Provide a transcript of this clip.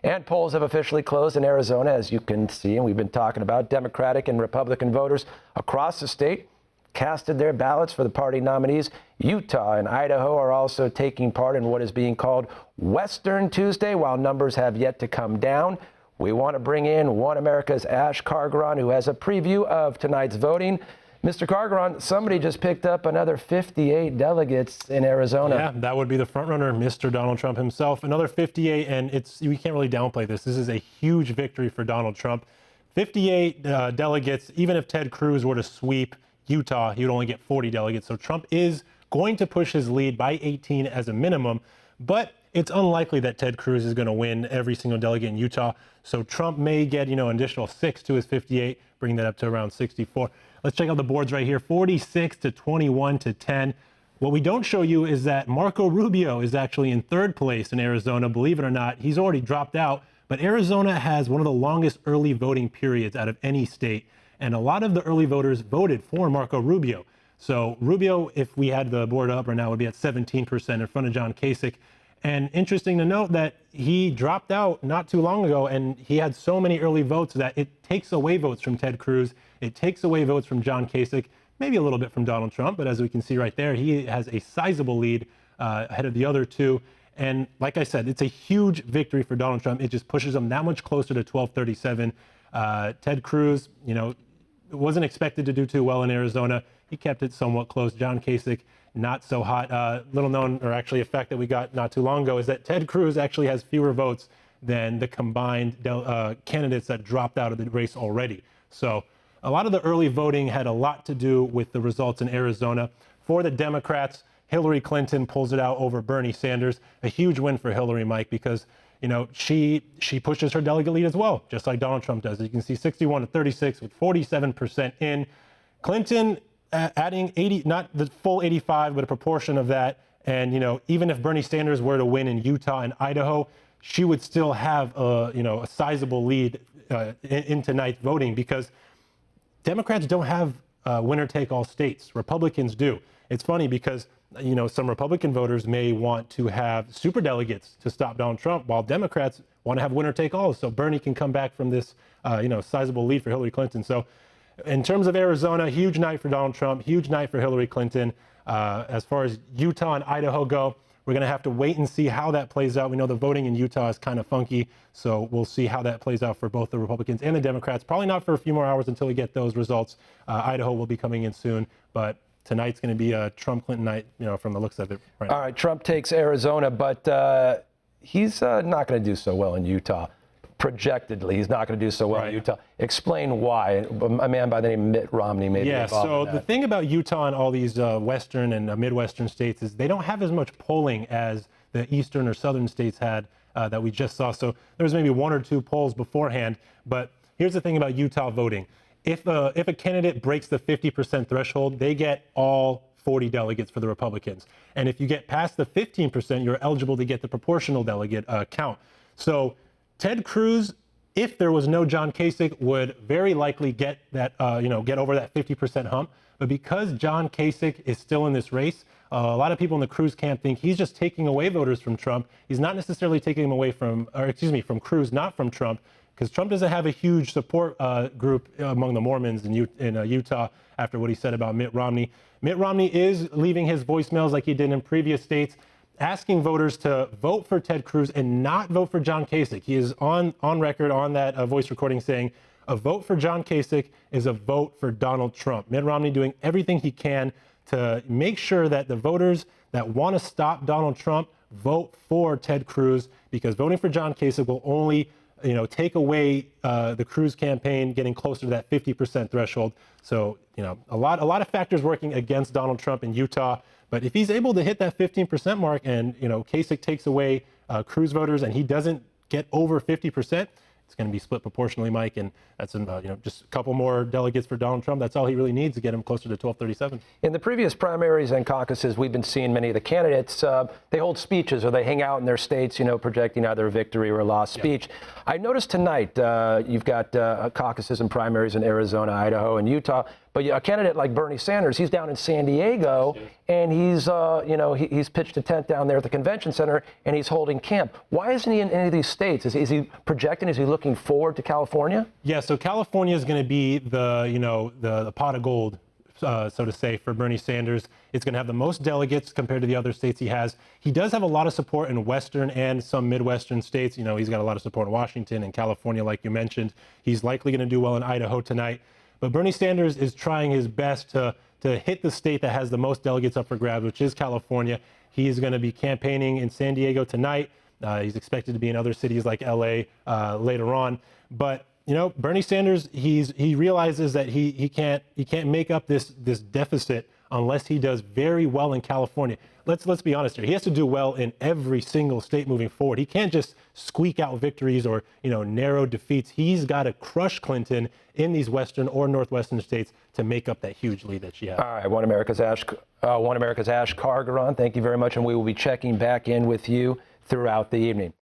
And polls have officially closed in Arizona, as you can see, and we've been talking about. Democratic and Republican voters across the state casted their ballots for the party nominees. Utah and Idaho are also taking part in what is being called Western Tuesday, while numbers have yet to come down. We want to bring in One America's Ash Kargaran, who has a preview of tonight's voting. Mr. Kargaran, somebody just picked up another 58 delegates in Arizona. Yeah, that would be the frontrunner, Mr. Donald Trump himself. Another 58, and we can't really downplay this. This is a huge victory for Donald Trump. 58 delegates. Even if Ted Cruz were to sweep Utah, he would only get 40 delegates. So Trump is going to push his lead by 18 as a minimum, but it's unlikely that Ted Cruz is going to win every single delegate in Utah. So Trump may get, an additional 6 to his 58, bringing that up to around 64. Let's check out the boards right here. 46 to 21 to 10. What we don't show you is that Marco Rubio is actually in third place in Arizona. Believe it or not, he's already dropped out, but Arizona has one of the longest early voting periods out of any state. And a lot of the early voters voted for Marco Rubio. So Rubio, if we had the board up right now, would be at 17% in front of John Kasich. And interesting to note that he dropped out not too long ago, and he had so many early votes that it takes away votes from Ted Cruz. It takes away votes from John Kasich, maybe a little bit from Donald Trump, but as we can see right there, he has a sizable lead ahead of the other two. And like I said, it's a huge victory for Donald Trump. It just pushes him that much closer to 1237. Ted Cruz, wasn't expected to do too well in Arizona. He kept it somewhat close. John Kasich, not so hot. Little known, or actually a fact that we got not too long ago, is that Ted Cruz actually has fewer votes than the combined candidates that dropped out of the race already. So a lot of the early voting had a lot to do with the results in Arizona. For the Democrats, Hillary Clinton pulls it out over Bernie Sanders. A huge win for Hillary, Mike, because she pushes her delegate lead as well, just like Donald Trump does. You can see 61 to 36 with 47% in. Clinton adding 80, not the full 85, but a proportion of that. And, even if Bernie Sanders were to win in Utah and Idaho, she would still have a sizable lead in tonight's voting, because Democrats don't have winner-take-all states. Republicans do. It's funny because, some Republican voters may want to have superdelegates to stop Donald Trump, while Democrats want to have winner-take-all, so Bernie can come back from this, sizable lead for Hillary Clinton. So in terms of Arizona, huge night for Donald Trump, huge night for Hillary Clinton. As far as Utah and Idaho go, we're going to have to wait and see how that plays out. We know the voting in Utah is kind of funky, so we'll see how that plays out for both the Republicans and the Democrats. Probably not for a few more hours until we get those results. Idaho will be coming in soon, but tonight's going to be a Trump-Clinton night, from the looks of it. Right. All right, Trump takes Arizona, but he's not going to do so well in Utah. Projectedly, he's not going to do so well in Utah. Explain why. A man by the name of Mitt Romney may be involved so in that. The thing about Utah and all these western and Midwestern states is they don't have as much polling as the eastern or southern states had that we just saw. So there was maybe one or two polls beforehand. But here's the thing about Utah voting. If a candidate breaks the 50% threshold, they get all 40 delegates for the Republicans. And if you get past the 15%, you're eligible to get the proportional delegate count. So Ted Cruz, if there was no John Kasich, would very likely get that, get over that 50% hump. But because John Kasich is still in this race, a lot of people in the Cruz camp think he's just taking away voters from Trump. He's not necessarily taking them away from Cruz, not from Trump, because Trump doesn't have a huge support group among the Mormons in Utah after what he said about Mitt Romney. Mitt Romney is leaving his voicemails like he did in previous states, asking voters to vote for Ted Cruz and not vote for John Kasich. He is on record on that voice recording saying a vote for John Kasich is a vote for Donald Trump. Mitt Romney doing everything he can to make sure that the voters that want to stop Donald Trump vote for Ted Cruz, because voting for John Kasich will only take away the Cruz campaign getting closer to that 50% threshold. So, a lot of factors working against Donald Trump in Utah. But if he's able to hit that 15% mark and, Kasich takes away Cruz voters and he doesn't get over 50%, it's going to be split proportionally, Mike. And that's, just a couple more delegates for Donald Trump. That's all he really needs to get him closer to 1237. In the previous primaries and caucuses, we've been seeing many of the candidates, they hold speeches or they hang out in their states, projecting either a victory or a lost speech. I noticed tonight you've got caucuses and primaries in Arizona, Idaho, and Utah, But a candidate like Bernie Sanders, he's down in San Diego, and he's pitched a tent down there at the convention center, and he's holding camp. Why isn't he in any of these states? Is he projecting? Is he looking forward to California? Yeah, so California is going to be the pot of gold, so to say, for Bernie Sanders. It's going to have the most delegates compared to the other states he has. He does have a lot of support in Western and some Midwestern states. He's got a lot of support in Washington and California, like you mentioned. He's likely going to do well in Idaho tonight. But Bernie Sanders is trying his best to hit the state that has the most delegates up for grabs, which is California. He is going to be campaigning in San Diego tonight. He's expected to be in other cities like LA later on. But Bernie Sanders, he realizes that he can't make up this deficit unless he does very well in California. Let's be honest here. He has to do well in every single state moving forward. He can't just squeak out victories or narrow defeats. He's got to crush Clinton in these western or northwestern states to make up that huge lead that she has. All right, One America's Ash Kargaran, thank you very much, and we will be checking back in with you throughout the evening.